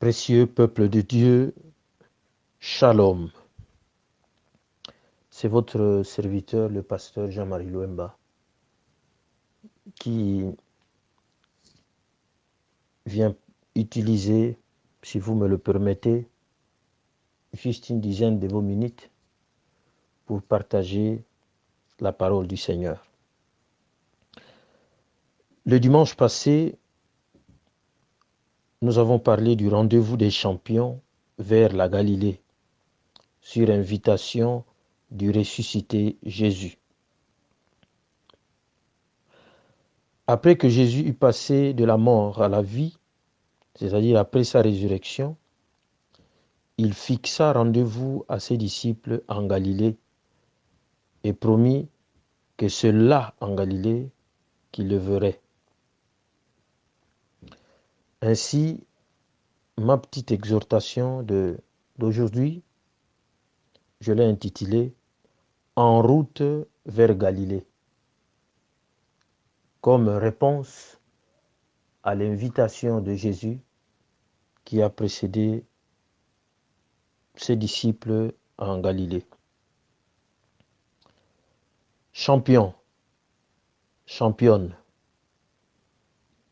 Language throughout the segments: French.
Précieux peuple de Dieu, Shalom. C'est votre serviteur, le pasteur Jean-Marie Louemba, qui vient utiliser, si vous me le permettez, juste une dizaine de vos minutes pour partager la parole du Seigneur. Le dimanche passé, nous avons parlé du rendez-vous des champions vers la Galilée, sur invitation du ressuscité Jésus. Après que Jésus eut passé de la mort à la vie, c'est-à-dire après sa résurrection, il fixa rendez-vous à ses disciples en Galilée et promit que c'est là, en Galilée, qu'il le verrait. Ainsi, ma petite exhortation d'aujourd'hui, je l'ai intitulée « En route vers Galilée » comme réponse à l'invitation de Jésus qui a précédé ses disciples en Galilée. Champion, championne,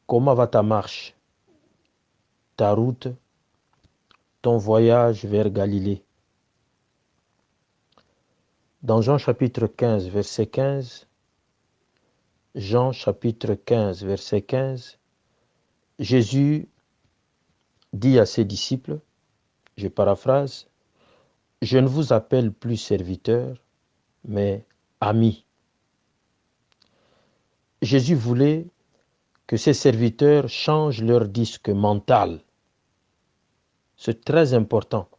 comment va ta marche, ta route, ton voyage vers Galilée? Dans Jean chapitre 15, verset 15, Jean chapitre 15, verset 15, Jésus dit à ses disciples, je paraphrase, « Je ne vous appelle plus serviteurs, mais amis. » Jésus voulait que ses serviteurs changent leur disque mental. C'est très important,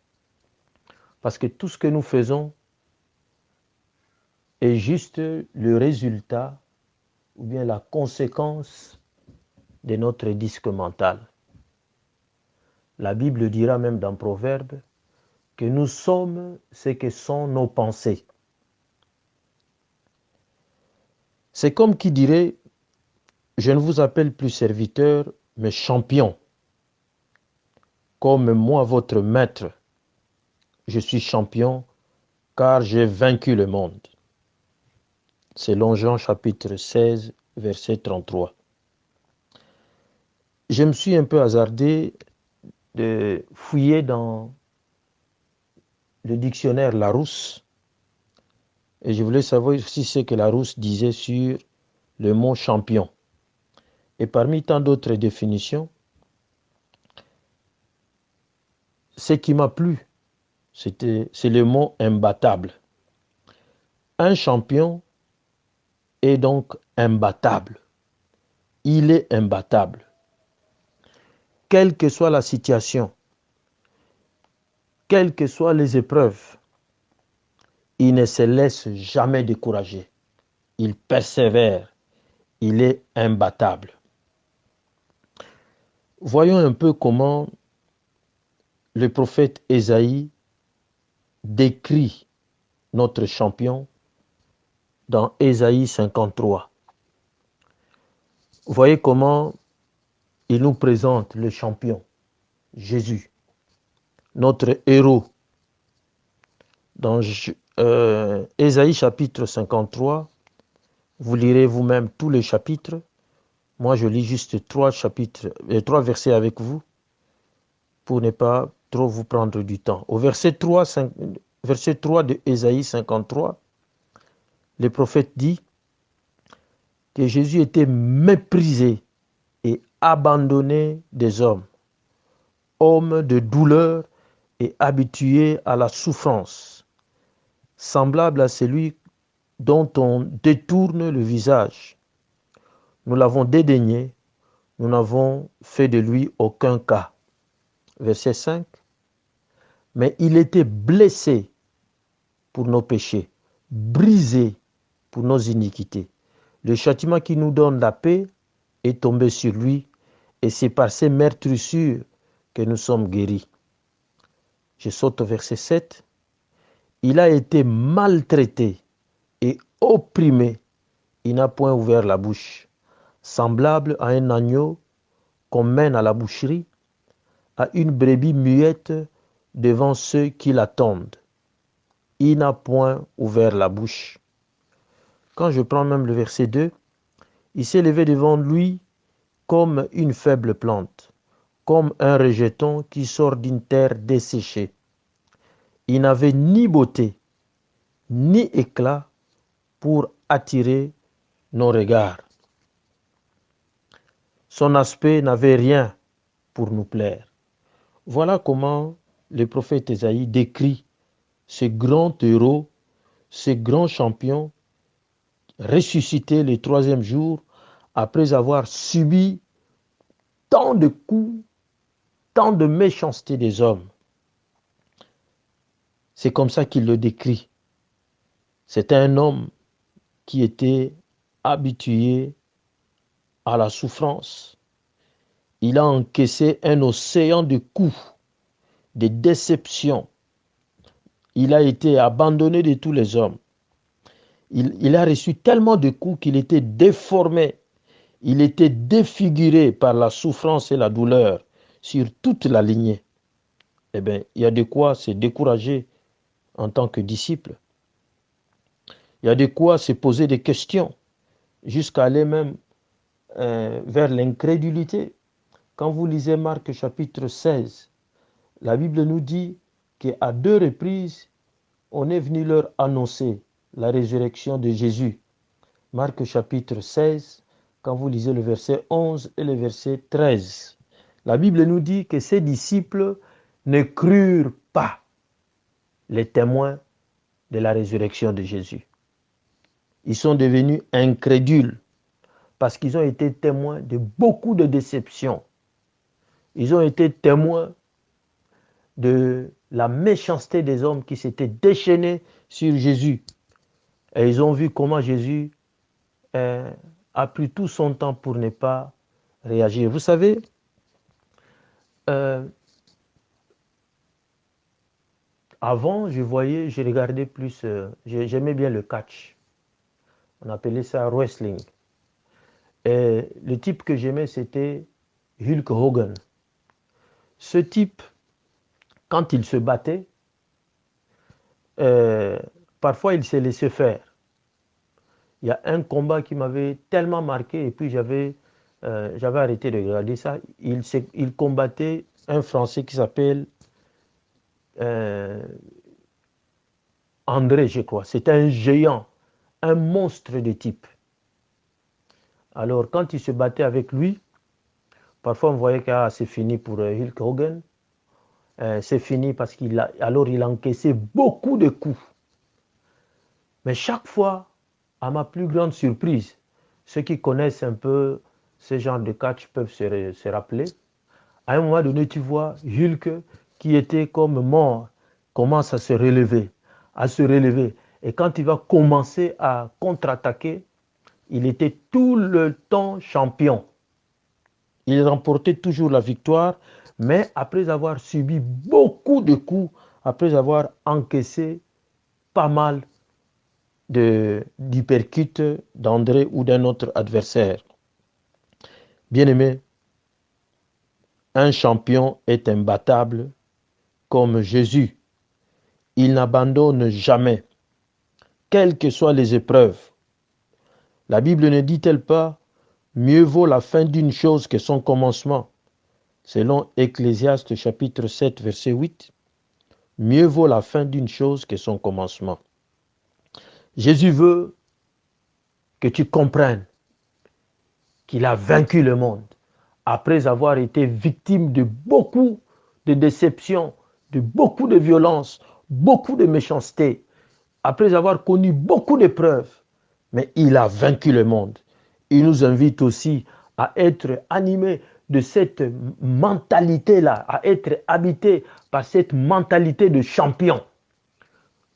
parce que tout ce que nous faisons est juste le résultat ou bien la conséquence de notre disque mental. La Bible dira même dans Proverbes que nous sommes ce que sont nos pensées. C'est comme qui dirait, je ne vous appelle plus serviteur, mais champion. Comme moi, votre maître, je suis champion, car j'ai vaincu le monde. Selon Jean chapitre 16, verset 33. Je me suis un peu hasardé de fouiller dans le dictionnaire Larousse et je voulais savoir aussi ce que Larousse disait sur le mot champion. Et parmi tant d'autres définitions, ce qui m'a plu, c'est le mot imbattable. Un champion est donc imbattable. Il est imbattable. Quelle que soit la situation, quelles que soient les épreuves, il ne se laisse jamais décourager. Il persévère. Il est imbattable. Voyons un peu comment le prophète Ésaïe décrit notre champion dans Ésaïe 53. Voyez comment il nous présente le champion, Jésus, notre héros. Dans Ésaïe chapitre 53, vous lirez vous-même tous les chapitres. Moi, je lis juste trois versets avec vous pour ne pas trop vous prendre du temps. Au verset 3 de Ésaïe 53, le prophète dit que Jésus était méprisé et abandonné des hommes, homme de douleur et habitué à la souffrance, semblable à celui dont on détourne le visage. Nous l'avons dédaigné, nous n'avons fait de lui aucun cas. Verset 5. Mais il était blessé pour nos péchés, brisé pour nos iniquités. Le châtiment qui nous donne la paix est tombé sur lui, et c'est par ses meurtrissures que nous sommes guéris. Je saute au verset 7. Il a été maltraité et opprimé. Il n'a point ouvert la bouche. Semblable à un agneau qu'on mène à la boucherie, à une brebis muette devant ceux qui l'attendent. Il n'a point ouvert la bouche. Quand je prends même le verset 2, il s'est levé devant lui comme une faible plante, comme un rejeton qui sort d'une terre desséchée. Il n'avait ni beauté, ni éclat pour attirer nos regards. Son aspect n'avait rien pour nous plaire. Voilà comment le prophète Ésaïe décrit ce grand héros, ce grand champion ressuscité le troisième jour après avoir subi tant de coups, tant de méchanceté des hommes. C'est comme ça qu'il le décrit. C'était un homme qui était habitué à la souffrance. Il a encaissé un océan de coups, de déceptions. Il a été abandonné de tous les hommes. Il a reçu tellement de coups qu'il était déformé. Il était défiguré par la souffrance et la douleur sur toute la lignée. Eh bien, il y a de quoi se décourager en tant que disciple. Il y a de quoi se poser des questions, jusqu'à aller même vers l'incrédulité. Quand vous lisez Marc chapitre 16, la Bible nous dit qu'à 2 reprises, on est venu leur annoncer la résurrection de Jésus. Marc chapitre 16, quand vous lisez le verset 11 et le verset 13, la Bible nous dit que ces disciples ne crurent pas les témoins de la résurrection de Jésus. Ils sont devenus incrédules parce qu'ils ont été témoins de beaucoup de déceptions. Ils ont été témoins de la méchanceté des hommes qui s'étaient déchaînés sur Jésus. Et ils ont vu comment Jésus a pris tout son temps pour ne pas réagir. Vous savez, avant, je regardais plus, j'aimais bien le catch. On appelait ça wrestling. Et le type que j'aimais, c'était Hulk Hogan. Ce type, quand il se battait, parfois il s'est laissé faire. Il y a un combat qui m'avait tellement marqué et puis j'avais arrêté de regarder ça. Il combattait un Français qui s'appelle André, je crois. C'était un géant, un monstre de type. Alors quand il se battait avec lui, parfois on voyait que c'est fini pour Hulk Hogan. C'est fini parce qu'il a encaissé beaucoup de coups. Mais chaque fois, à ma plus grande surprise, ceux qui connaissent un peu ce genre de catch peuvent se rappeler. À un moment donné, tu vois Hulk qui était comme mort, commence à se relever. Et quand il va commencer à contre-attaquer, il était tout le temps champion. Il remportait toujours la victoire, mais après avoir subi beaucoup de coups, après avoir encaissé pas mal d'hypercutes d'André ou d'un autre adversaire. Bien-aimé, un champion est imbattable comme Jésus. Il n'abandonne jamais, quelles que soient les épreuves. La Bible ne dit-elle pas « Mieux vaut la fin d'une chose que son commencement » selon Ecclésiaste chapitre 7, verset 8. Mieux vaut la fin d'une chose que son commencement. Jésus veut que tu comprennes qu'il a vaincu le monde après avoir été victime de beaucoup de déceptions, de beaucoup de violences, beaucoup de méchanceté, après avoir connu beaucoup d'épreuves, mais il a vaincu le monde. Il nous invite aussi à être animés de cette mentalité-là, à être habité par cette mentalité de champion.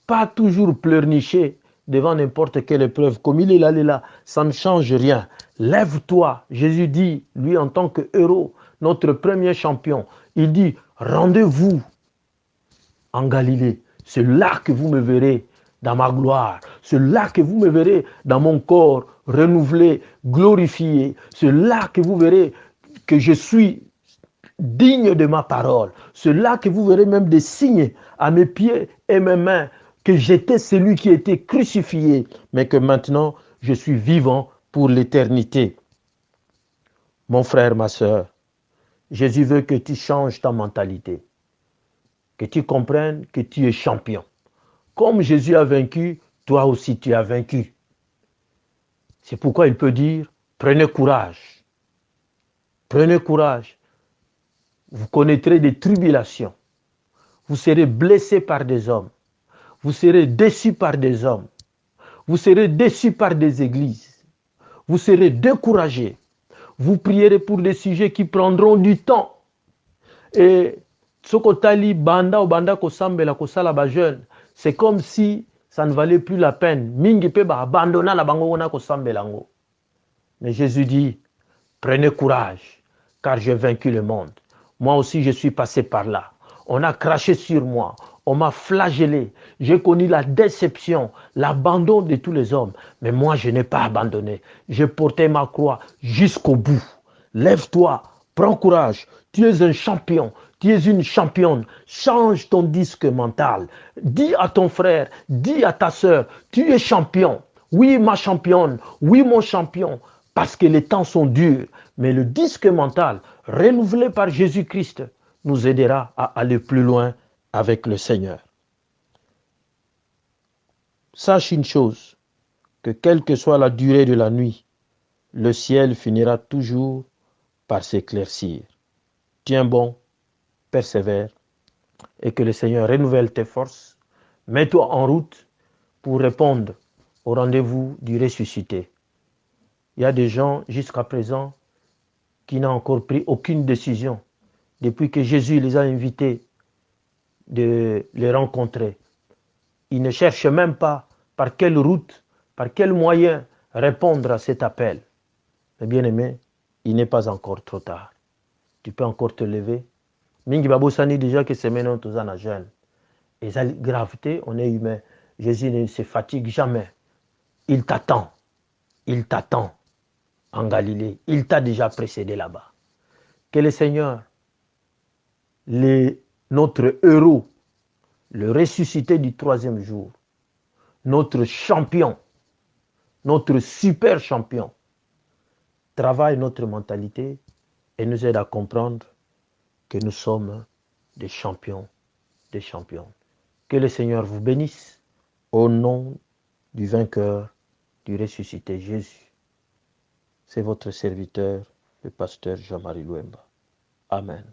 Pas toujours pleurnicher devant n'importe quelle épreuve. Comme il est là, ça ne change rien. Lève-toi. Jésus dit, lui en tant que héros, notre premier champion, il dit, rendez-vous en Galilée. C'est là que vous me verrez dans ma gloire. C'est là que vous me verrez dans mon corps renouvelé, glorifié. C'est là que vous verrez que je suis digne de ma parole. Cela que vous verrez même des signes à mes pieds et mes mains, que j'étais celui qui était crucifié, mais que maintenant je suis vivant pour l'éternité. Mon frère, ma soeur, Jésus veut que tu changes ta mentalité, que tu comprennes que tu es champion. Comme Jésus a vaincu, toi aussi tu as vaincu. C'est pourquoi il peut dire, prenez courage. Prenez courage. Vous connaîtrez des tribulations. Vous serez blessés par des hommes. Vous serez déçus par des hommes. Vous serez déçus par des églises. Vous serez découragés. Vous prierez pour des sujets qui prendront du temps. Et Tsokotali Banda ou Banda Kosambela Kosala ba jeune, c'est comme si ça ne valait plus la peine. Mingi pe ba abandonna la bango na Kosambelango. Mais Jésus dit, prenez courage, car j'ai vaincu le monde. Moi aussi, je suis passé par là. On a craché sur moi. On m'a flagellé. J'ai connu la déception, l'abandon de tous les hommes. Mais moi, je n'ai pas abandonné. J'ai porté ma croix jusqu'au bout. Lève-toi, prends courage. Tu es un champion. Tu es une championne. Change ton disque mental. Dis à ton frère, dis à ta soeur, tu es champion. Oui, ma championne. Oui, mon champion. Parce que les temps sont durs. Mais le disque mental, renouvelé par Jésus-Christ, nous aidera à aller plus loin avec le Seigneur. Sache une chose, que quelle que soit la durée de la nuit, le ciel finira toujours par s'éclaircir. Tiens bon, persévère, et que le Seigneur renouvelle tes forces. Mets-toi en route pour répondre au rendez-vous du ressuscité. Il y a des gens jusqu'à présent qui n'ont encore pris aucune décision depuis que Jésus les a invités de les rencontrer. Ils ne cherchent même pas par quelle route, par quel moyen répondre à cet appel. Mais bien aimé, il n'est pas encore trop tard. Tu peux encore te lever. Mingi babosani déjà que c'est maintenant tous en jeune. Et la gravité, on est humain. Jésus ne se fatigue jamais. Il t'attend. Il t'attend en Galilée. Il t'a déjà précédé là-bas. Que le Seigneur, notre héros, le ressuscité du troisième jour, notre champion, notre super champion, travaille notre mentalité et nous aide à comprendre que nous sommes des champions, des champions. Que le Seigneur vous bénisse au nom du vainqueur, du ressuscité Jésus. C'est votre serviteur, le pasteur Jean-Marie Louemba. Amen.